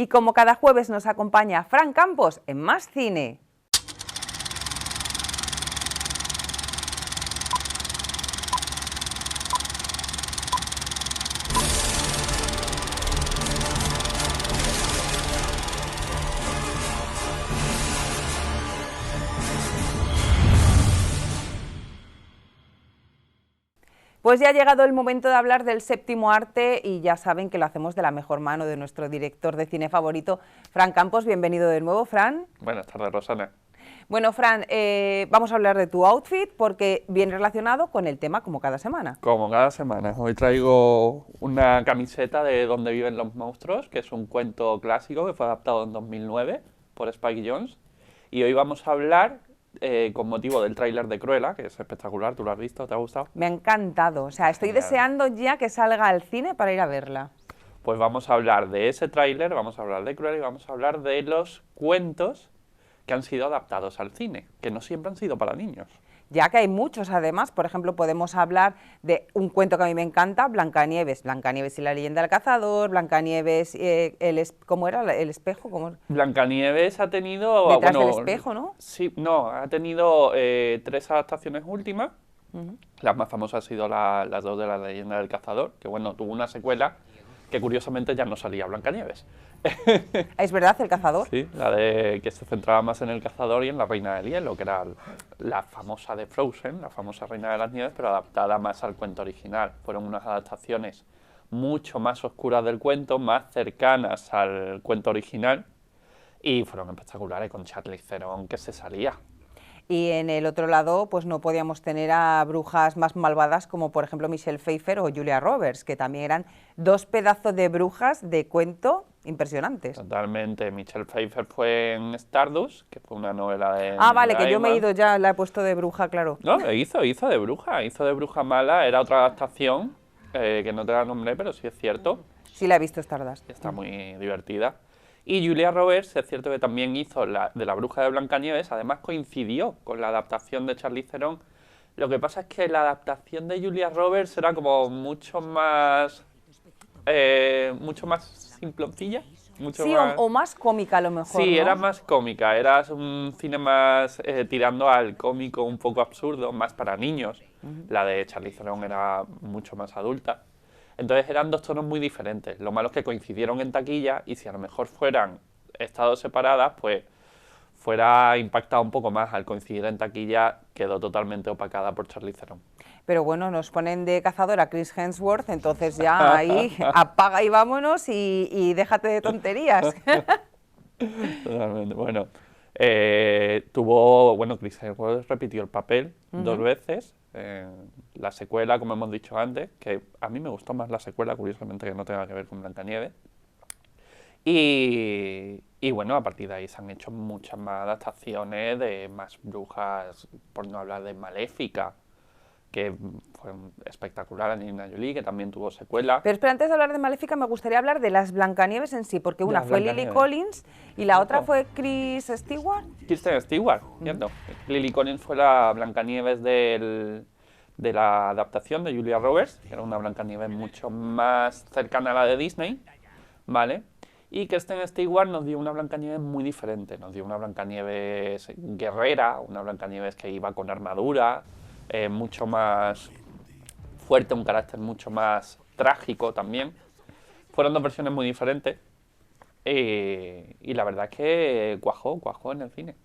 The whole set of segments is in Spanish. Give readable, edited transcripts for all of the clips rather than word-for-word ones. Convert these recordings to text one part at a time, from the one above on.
Y como cada jueves nos acompaña Fran Campos en Más Cine. Pues ya ha llegado el momento de hablar del séptimo arte y ya saben que lo hacemos de la mejor mano de nuestro director de cine favorito, Fran Campos. Bienvenido de nuevo, Fran. Buenas tardes, Rosana. Bueno, Fran, vamos a hablar de tu outfit porque viene relacionado con el tema como cada semana. Como cada semana, hoy traigo una camiseta de Donde viven los monstruos, que es un cuento clásico que fue adaptado en 2009 por Spike Jonze. Y hoy vamos a hablar con motivo del tráiler de Cruella, que es espectacular. ¿Tú lo has visto? ¿Te ha gustado? Me ha encantado, o sea, estoy Genial. deseando ya que salga al cine para ir a verla. Pues vamos a hablar de ese tráiler, vamos a hablar de Cruella y vamos a hablar de los cuentos que han sido adaptados al cine, que no siempre han sido para niños. Ya que hay muchos, además, por ejemplo, podemos hablar de un cuento que a mí me encanta, Blancanieves, Blancanieves y la leyenda del cazador, Blancanieves, ¿cómo era? ¿El espejo? ¿Cómo? Blancanieves ha tenido... Detrás del espejo, ¿no? Sí, no, ha tenido 3 adaptaciones últimas. Las más famosas han sido las 2 de la leyenda del cazador, que bueno, tuvo una secuela que curiosamente ya no salía Blancanieves. ¿Es verdad, el cazador? Sí, la de que se centraba más en el cazador y en la reina del hielo, que era la famosa de Frozen, la famosa reina de las nieves, pero adaptada más al cuento original. Fueron unas adaptaciones mucho más oscuras del cuento, más cercanas al cuento original, y fueron espectaculares, con Charlize Theron que se salía. Y en el otro lado, pues no podíamos tener a brujas más malvadas como por ejemplo Michelle Pfeiffer o Julia Roberts, que también eran 2 pedazos de brujas de cuento impresionantes. Totalmente. Michelle Pfeiffer fue en Stardust, que fue una novela de... Ah, vale, que yo Gaiman. me he ido ya, la he puesto de bruja, claro. No, hizo de bruja mala, era otra adaptación, que no te la nombré, pero sí es cierto, Sí, la he visto Stardust. está muy divertida. Y Julia Roberts, es cierto que también hizo de la bruja de Blancanieves, además coincidió con la adaptación de Charlize Theron. Lo que pasa es que la adaptación de Julia Roberts era como mucho más simploncilla. Sí, o más cómica a lo mejor, Sí, ¿no? era más cómica, era un cine más tirando al cómico un poco absurdo, más para niños. La de Charlize Theron era mucho más adulta. Entonces eran 2 tonos muy diferentes. Lo malo es que coincidieron en taquilla y si a lo mejor fueran estado separadas, pues fuera impactado un poco más. Al coincidir en taquilla quedó totalmente opacada por Charlize Theron. Pero bueno, nos ponen de cazador a Chris Hemsworth, entonces ya ahí apaga y vámonos y déjate de tonterías. Totalmente. Bueno, Chris Hemsworth repitió el papel 2 veces. La secuela, como hemos dicho antes, que a mí me gustó más la secuela, curiosamente, que no tenga que ver con Blancanieves. Y bueno, a partir de ahí se han hecho muchas más adaptaciones de más brujas, por no hablar de Maléfica, que fue espectacular, Angelina Jolie, que también tuvo secuela. Pero espera, antes de hablar de Maléfica me gustaría hablar de las Blancanieves en sí, porque una Las fue Lily Blancanieves. Collins y la otra fue Chris Stewart. Kristen Stewart, ¿cierto? Lily Collins fue la Blancanieves de la adaptación de Julia Roberts, que era una Blancanieves mucho más cercana a la de Disney, ¿vale? Y Kristen Stewart nos dio una Blancanieves muy diferente, nos dio una Blancanieves guerrera, una Blancanieves que iba con armadura, mucho más fuerte, un carácter mucho más trágico también. Fueron 2 versiones muy diferentes y la verdad es que cuajó en el cine.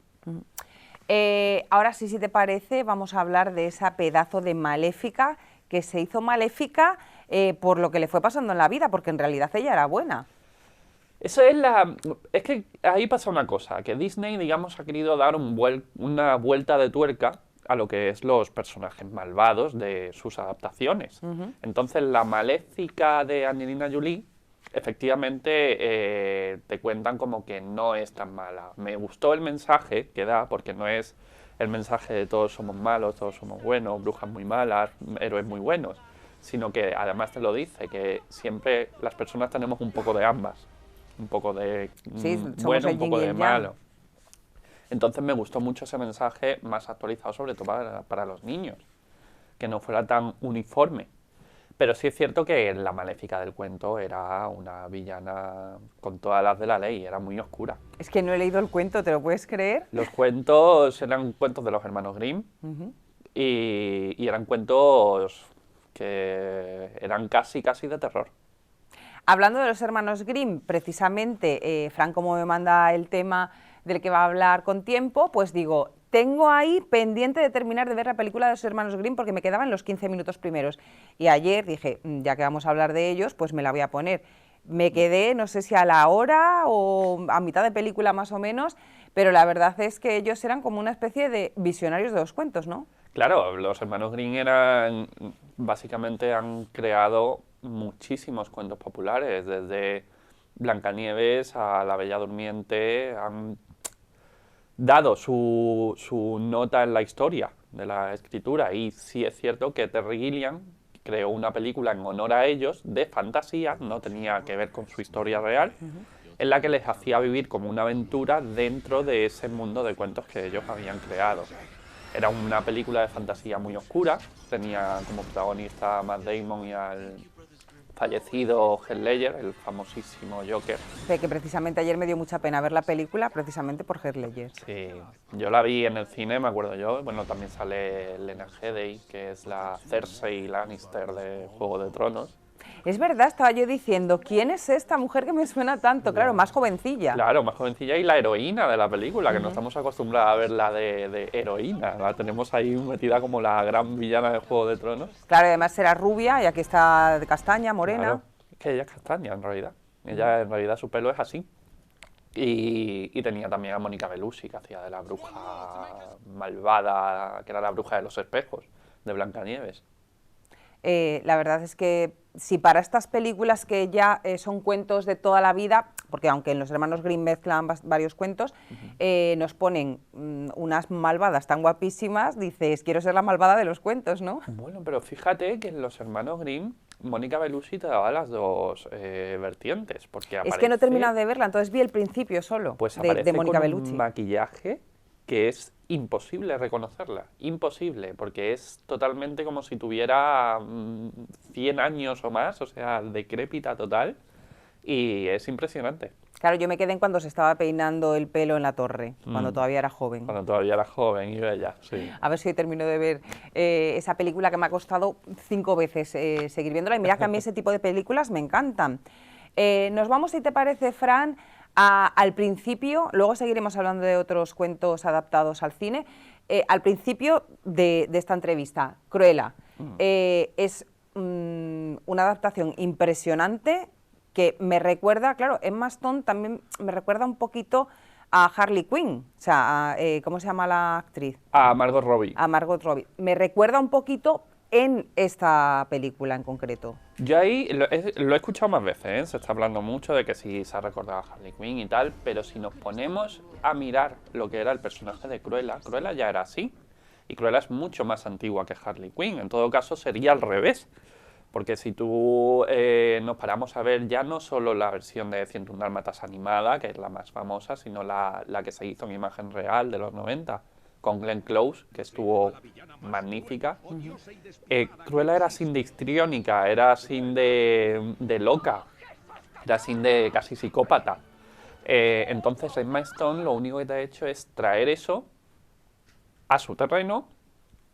Ahora sí, si te parece, vamos a hablar de esa pedazo de Maléfica que se hizo maléfica por lo que le fue pasando en la vida, porque en realidad ella era buena. Eso es que ahí pasa una cosa, que Disney, digamos, ha querido dar una vuelta de tuerca a lo que es los personajes malvados de sus adaptaciones. Entonces, la Maléfica de Angelina Jolie, efectivamente, te cuentan como que no es tan mala. Me gustó el mensaje que da, porque no es el mensaje de todos somos malos, todos somos buenos, brujas muy malas, héroes muy buenos, sino que además te lo dice, que siempre las personas tenemos un poco de ambas. Un poco de bueno, un poco de malo. Entonces me gustó mucho ese mensaje más actualizado, sobre todo para los niños, que no fuera tan uniforme. Pero sí es cierto que la Maléfica del cuento era una villana con todas las de la ley, era muy oscura. Es que no he leído el cuento, ¿te lo puedes creer? Los cuentos eran cuentos de los hermanos Grimm y eran cuentos que eran casi de terror. Hablando de los hermanos Grimm, precisamente, Fran, como me manda el tema del que va a hablar con tiempo, pues digo, tengo ahí pendiente de terminar de ver la película de los hermanos Grimm porque me quedaban los 15 minutos primeros. Y ayer dije, ya que vamos a hablar de ellos, pues me la voy a poner. Me quedé, no sé si a la hora o a mitad de película más o menos, pero la verdad es que ellos eran como una especie de visionarios de los cuentos, ¿no? Claro, los hermanos Grimm básicamente han creado muchísimos cuentos populares, desde Blancanieves a La Bella Durmiente, han dado su nota en la historia de la escritura. Y sí es cierto que Terry Gilliam creó una película en honor a ellos de fantasía, no tenía que ver con su historia real, en la que les hacía vivir como una aventura dentro de ese mundo de cuentos que ellos habían creado. Era una película de fantasía muy oscura, tenía como protagonista a Matt Damon y al fallecido Heath Ledger, el famosísimo Joker. Que precisamente ayer me dio mucha pena ver la película precisamente por Heath Ledger. Sí, yo la vi en el cine, me acuerdo yo. Bueno, también sale Lena Headey, que es la Cersei Lannister de Juego de Tronos. Es verdad, estaba yo diciendo, ¿quién es esta mujer que me suena tanto? Claro, más jovencilla. Claro, más jovencilla y la heroína de la película, que no estamos acostumbrados a verla de heroína. La tenemos ahí metida como la gran villana de Juego de Tronos. Claro, además era rubia y aquí está de castaña, morena. Claro, es que ella es castaña en realidad. Ella en realidad su pelo es así. Y tenía también a Mónica Bellucci, que hacía de la bruja malvada, que era la bruja de los espejos, de Blancanieves. La verdad es que si para estas películas que ya son cuentos de toda la vida, porque aunque en los hermanos Grimm mezclan varios cuentos, nos ponen unas malvadas tan guapísimas, dices, quiero ser la malvada de los cuentos, ¿no? Bueno, pero fíjate que en los hermanos Grimm, Mónica Bellucci te daba las dos vertientes, porque aparece... Es que no he terminado de verla, entonces vi el principio solo pues de Mónica Bellucci. Un maquillaje que es imposible reconocerla, imposible, porque es totalmente como si tuviera 100 años o más, o sea, decrépita total, y es impresionante. Claro, yo me quedé en cuando se estaba peinando el pelo en la torre, cuando todavía era joven. Cuando todavía era joven y bella, sí. A ver si hoy termino de ver esa película que me ha costado 5 veces seguir viéndola, y mira que a mí ese tipo de películas me encantan. Nos vamos, si te parece, Fran, al principio, luego seguiremos hablando de otros cuentos adaptados al cine, al principio de esta entrevista, Cruella. Es una adaptación impresionante que me recuerda, claro, Emma Stone también me recuerda un poquito a Harley Quinn, o sea, ¿cómo se llama la actriz? A Margot Robbie. A Margot Robbie. Me recuerda un poquito en esta película en concreto. Yo ahí lo he escuchado más veces, ¿eh? Se está hablando mucho de que sí se ha recordado a Harley Quinn y tal, pero si nos ponemos a mirar lo que era el personaje de Cruella, Cruella ya era así, y Cruella es mucho más antigua que Harley Quinn. En todo caso sería al revés, porque si tú nos paramos a ver ya no solo la versión de 101 Dálmatas animada, que es la más famosa, sino la que se hizo en imagen real de los 90, con Glenn Close, que estuvo magnífica. Cruella era sin de histriónica, era sin de loca, era sin de casi psicópata. Entonces Emma Stone lo único que te ha hecho es traer eso a su terreno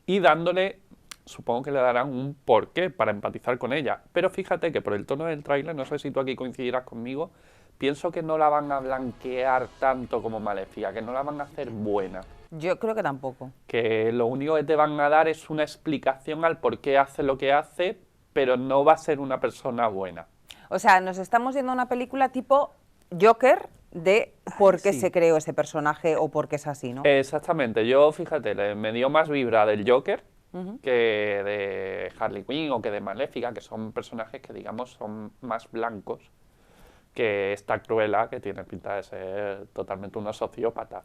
y dándole, supongo que le darán un porqué para empatizar con ella. Pero fíjate que por el tono del tráiler, no sé si tú aquí coincidirás conmigo, pienso que no la van a blanquear tanto como Maléfica, que no la van a hacer buena. Yo creo que tampoco. Que lo único que te van a dar es una explicación al por qué hace lo que hace, pero no va a ser una persona buena. O sea, nos estamos viendo una película tipo Joker de por qué sí. se creó ese personaje o por qué es así, ¿no? Exactamente. Yo, fíjate, me dio más vibra del Joker que de Harley Quinn o que de Maléfica, que son personajes que, digamos, son más blancos que esta Cruella, que tiene pinta de ser totalmente una sociópata.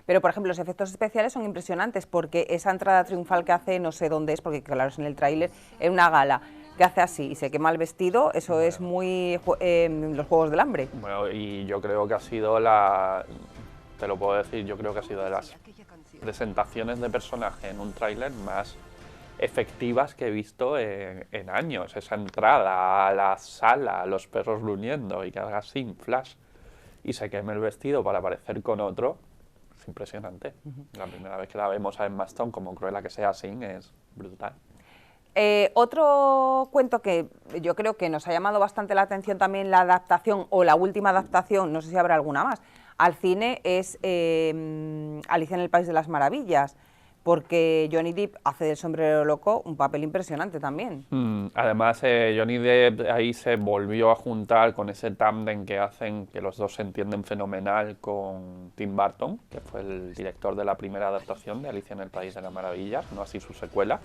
Pero, por ejemplo, los efectos especiales son impresionantes porque esa entrada triunfal que hace, no sé dónde es, porque claro, es en el tráiler, en una gala, que hace así y se quema el vestido, eso es muy los Juegos del Hambre. Bueno, y yo creo que ha sido te lo puedo decir, yo creo que ha sido de las presentaciones de personaje en un tráiler más efectivas que he visto en años. Esa entrada a la sala, los perros gruñendo y que haga sin flash y se queme el vestido para aparecer con otro, es impresionante. La primera vez que la vemos a Emma Stone, como Cruella que sea así, es brutal. Otro cuento que yo creo que nos ha llamado bastante la atención también la adaptación, o la última adaptación, no sé si habrá alguna más, al cine es Alicia en el País de las Maravillas, porque Johnny Depp hace del sombrero loco un papel impresionante también. Además, Johnny Depp ahí se volvió a juntar con ese tándem que hacen, que los dos se entienden fenomenal, con Tim Burton, que fue el director de la primera adaptación de Alicia en el País de las Maravillas, no así su secuela.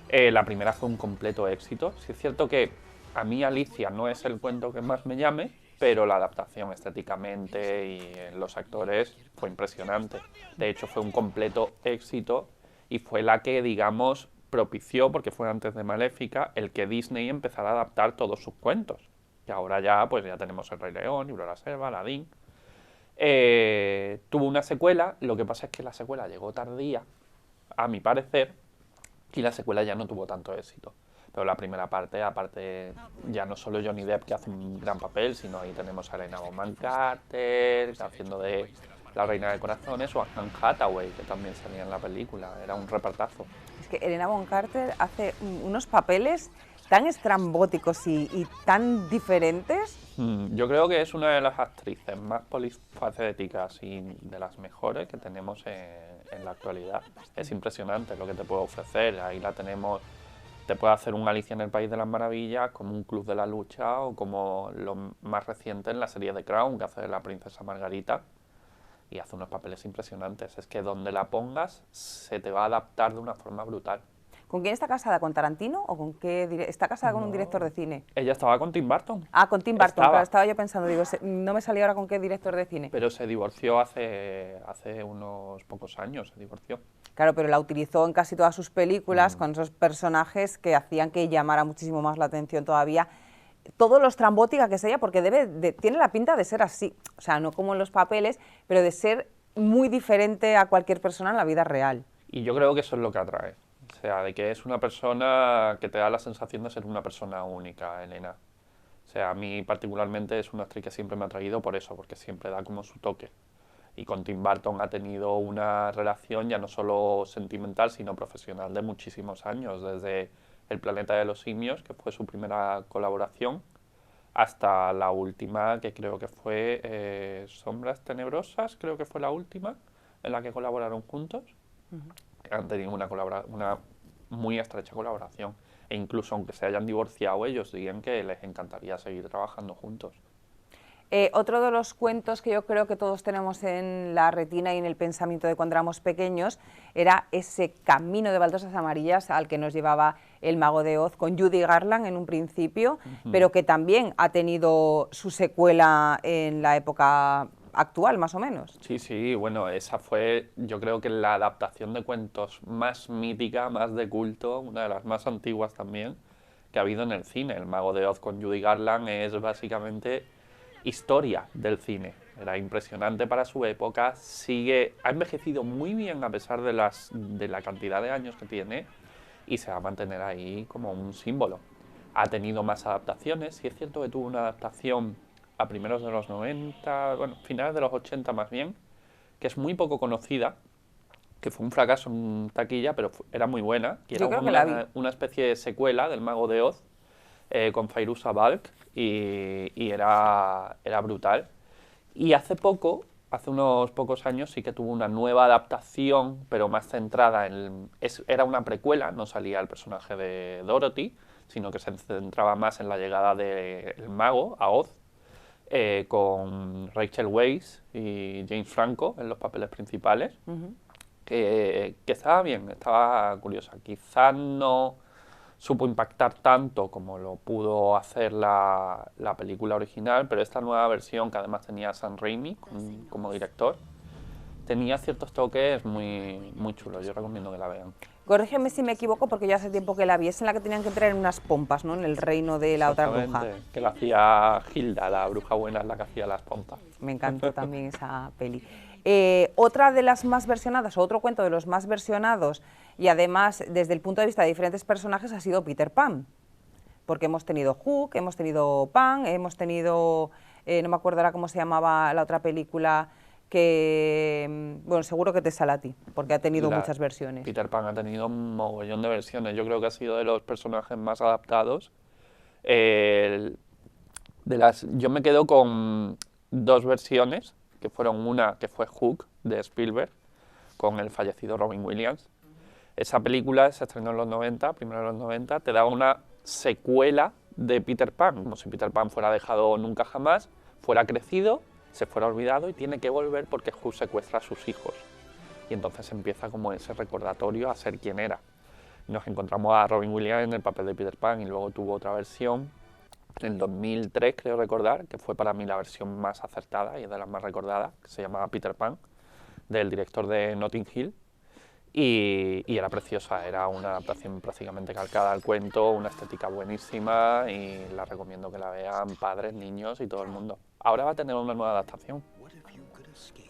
La primera fue un completo éxito. Sí es cierto que a mí Alicia no es el cuento que más me llame, pero la adaptación estéticamente y los actores fue impresionante. De hecho, fue un completo éxito y fue la que, digamos, propició, porque fue antes de Maléfica, el que Disney empezara a adaptar todos sus cuentos. Y ahora ya, pues ya tenemos El Rey León, Libro de la Selva, Aladín. Tuvo una secuela, lo que pasa es que la secuela llegó tardía, a mi parecer, y la secuela ya no tuvo tanto éxito. Pero la primera parte, aparte, ya no solo Johnny Depp, que hace un gran papel, sino ahí tenemos a Helena Bonham Carter, haciendo de la Reina de Corazones, o a Anne Hathaway, que también salía en la película. Era un repartazo. Es que Helena Bonham Carter hace unos papeles tan estrambóticos y tan diferentes. Yo creo que es una de las actrices más polifacéticas y de las mejores que tenemos en la actualidad. Es impresionante lo que te puede ofrecer. Ahí la tenemos, te puede hacer un Alicia en el País de las Maravillas, como un Club de la Lucha, o como lo más reciente en la serie The Crown, que hace de la princesa Margarita, y hace unos papeles impresionantes. Es que donde la pongas se te va a adaptar de una forma brutal. ¿Con quién está casada? ¿Con Tarantino o con qué? ¿Está casada con un director de cine? Ella estaba con Tim Burton. Ah, con Tim Burton, claro, estaba yo pensando, digo, no me salía ahora con qué director de cine. Pero se divorció hace unos pocos años, se divorció. Claro, pero la utilizó en casi todas sus películas con esos personajes que hacían que llamara muchísimo más la atención todavía. Todo lo estrambótica que es ella, porque tiene la pinta de ser así, o sea, no como en los papeles, pero de ser muy diferente a cualquier persona en la vida real. Y yo creo que eso es lo que atrae. O sea, de que es una persona que te da la sensación de ser una persona única, Helena. O sea, a mí particularmente es una actriz que siempre me ha atraído por eso, porque siempre da como su toque. Y con Tim Burton ha tenido una relación ya no solo sentimental, sino profesional de muchísimos años, desde El planeta de los simios, que fue su primera colaboración, hasta la última, que creo que fue Sombras Tenebrosas, creo que fue la última en la que colaboraron juntos. Han tenido una muy estrecha colaboración, e incluso aunque se hayan divorciado, ellos dirían que les encantaría seguir trabajando juntos. Otro de los cuentos que yo creo que todos tenemos en la retina y en el pensamiento de cuando éramos pequeños era ese camino de baldosas amarillas al que nos llevaba el Mago de Oz, con Judy Garland en un principio, pero que también ha tenido su secuela en la época actual, más o menos. Sí, sí, bueno, esa fue, yo creo que la adaptación de cuentos más mítica, más de culto, una de las más antiguas también, que ha habido en el cine. El Mago de Oz con Judy Garland es básicamente historia del cine. Era impresionante para su época, ha envejecido muy bien a pesar de la cantidad de años que tiene, y se va a mantener ahí como un símbolo. Ha tenido más adaptaciones, sí es cierto que tuvo una adaptación a primeros de los 90, bueno, finales de los 80 más bien, que es muy poco conocida, que fue un fracaso en taquilla, pero era muy buena, que era como una especie de secuela del Mago de Oz, con Fairuza Balk, y era brutal. Y hace unos pocos años, sí que tuvo una nueva adaptación, pero más centrada era una precuela, no salía el personaje de Dorothy, sino que se centraba más en la llegada del mago a Oz, con Rachel Weisz y James Franco en los papeles principales, que estaba bien, estaba curiosa. Quizás no supo impactar tanto como lo pudo hacer la película original, pero esta nueva versión, que además tenía a Sam Raimi como director, tenía ciertos toques muy, muy chulos. Yo recomiendo que la vean. Corrígeme si me equivoco, porque ya hace tiempo que la vi. Es en la que tenían que entrar en unas pompas, ¿no? En el reino de la otra bruja. Que la hacía Hilda, la bruja buena, es la que hacía las pompas. Me encantó también esa peli. Otra de las más versionadas, o otro cuento de los más versionados, y además desde el punto de vista de diferentes personajes ha sido Peter Pan, porque hemos tenido Hook, hemos tenido Pan, hemos tenido, no me acuerdo ahora cómo se llamaba la otra película, que, bueno, seguro que te sale a ti, porque ha tenido muchas versiones. Peter Pan ha tenido un mogollón de versiones, yo creo que ha sido de los personajes más adaptados. Yo me quedo con 2 versiones, que fueron una que fue Hook, de Spielberg, con el fallecido Robin Williams. Esa película se estrenó en los 90, primero en los 90, te daba una secuela de Peter Pan, como si Peter Pan fuera dejado nunca jamás, fuera crecido, se fuera olvidado y tiene que volver porque Hook secuestra a sus hijos. Y entonces empieza como ese recordatorio a ser quien era. Nos encontramos a Robin Williams en el papel de Peter Pan y luego tuvo otra versión en el 2003, creo recordar, que fue para mí la versión más acertada y de las más recordadas, que se llamaba Peter Pan, del director de Notting Hill. Y era preciosa, era una adaptación prácticamente calcada al cuento, una estética buenísima y la recomiendo que la vean padres, niños y todo el mundo. Ahora va a tener una nueva adaptación,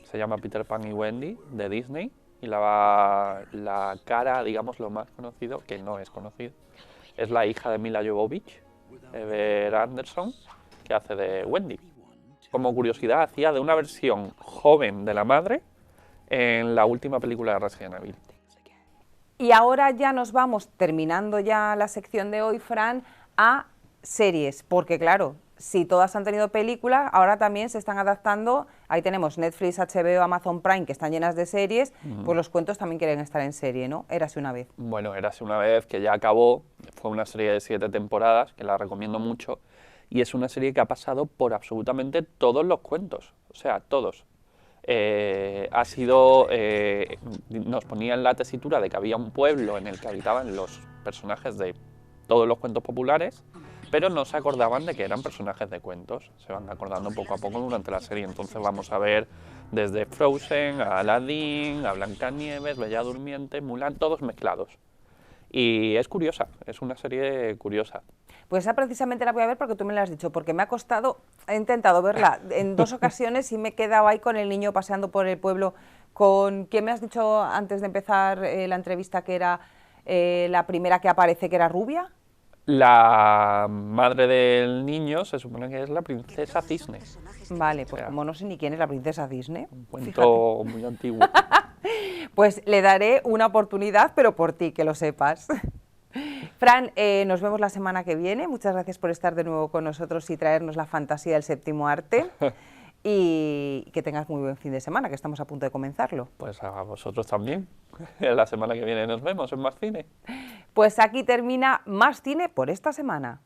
se llama Peter Pan y Wendy, de Disney, y la cara, digamos, lo más conocido, que no es conocido, es la hija de Mila Jovovich, Ever Anderson, que hace de Wendy. Como curiosidad, hacía de una versión joven de la madre en la última película de Resident Evil. Y ahora ya nos vamos, terminando ya la sección de hoy, Fran, a series, porque claro, si todas han tenido películas, ahora también se están adaptando, ahí tenemos Netflix, HBO, Amazon Prime, que están llenas de series, pues los cuentos también quieren estar en serie, ¿no? Érase una vez. Bueno, Érase una vez, que ya acabó, fue una serie de 7 temporadas, que la recomiendo mucho, y es una serie que ha pasado por absolutamente todos los cuentos, o sea, todos. Nos ponía en la tesitura de que había un pueblo en el que habitaban los personajes de todos los cuentos populares, pero no se acordaban de que eran personajes de cuentos. Se van acordando poco a poco durante la serie. Entonces vamos a ver desde Frozen a Aladdin, a Blancanieves, Bella Durmiente, Mulan, todos mezclados. Y es curiosa, es una serie curiosa. Pues esa precisamente la voy a ver porque tú me la has dicho, porque me ha costado, he intentado verla en 2 ocasiones y me he quedado ahí con el niño paseando por el pueblo. ¿Quién me has dicho antes de empezar la entrevista que era la primera que aparece, que era rubia? La madre del niño se supone que es la princesa Cisne. Vale, pues como no sé ni quién es la princesa Cisne. Un cuento muy antiguo. Pues le daré una oportunidad, pero por ti, que lo sepas. Fran, nos vemos la semana que viene. Muchas gracias por estar de nuevo con nosotros y traernos la fantasía del séptimo arte. Y que tengas muy buen fin de semana, que estamos a punto de comenzarlo. Pues a vosotros también. La semana que viene nos vemos en Más Cine. Pues aquí termina Más Cine por esta semana.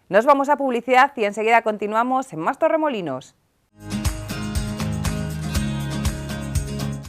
Nos vamos a publicidad y enseguida continuamos en Más Torremolinos.